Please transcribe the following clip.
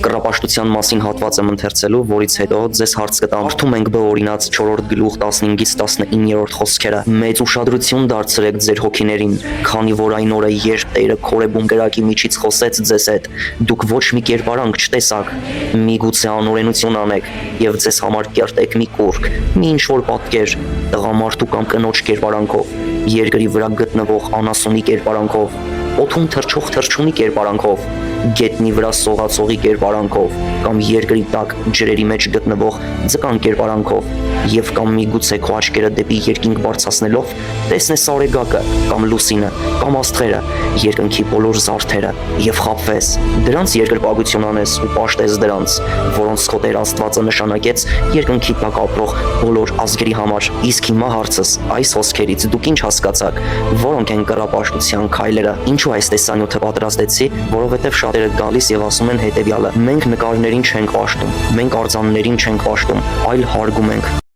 Կռապաշտության մասին հատված եմ ընթերցելու, որից հետո ձեզ հարց կտամ։ Արդում ենք բ օրինաց 4-րդ գլուխ 15-ից 19-րդ խոսքերը։ Մեծ ուշադրություն դարձրեք ձեր հոգիներին, քանի որ այն օրը, երբ Տերը քորեբուն կրակի միջից խոսեց ձեզ հետ, դուք ոչ մի կերպարանք չտեսաք, միգուցե անօրենություն անեք եւ ձեզ համար կերտեք մի կուռք, մի ինչ-որ պատկեր, տղամարդու կամ կնոջ կերպարանքով, երկրի վրա գտնվող անասունի կերպարանքով, օդում թռչող թռչունի կերպարանքով, գետնի վրա սողացողի կերպարանքով, կամ երկրի տակ ջրերի մեջ գտնվող ձկան կերպարանքով, եւ կամ միգուցե քո աչքերը դեպի երկինք բարձրացնելով տեսնես արեգակը, կամ լուսինը, կամ աստղերը, երկնքի բոլոր զարդերը, եւ խաբվես, դրանց երկրպագություն անես ու պաշտես դրանց, որոնց քո Տեր Աստվածը նշանակեց երկնքի տակ ապրող բոլոր ազգերի համար։ Իսկ հիմա հարցս, այս խոսքերից դուք ինչ հասկացաք, որոնք են կռապաշտության քայլերը։ Ինչու այս տեսանյութը պատրաստեցի, որովհետև շատերը գալիս եւ ասում են հետեւյալը. մենք նկարներին չենք պաշտում, մենք արձաններին չենք պաշտում, այլ հարգում ենք։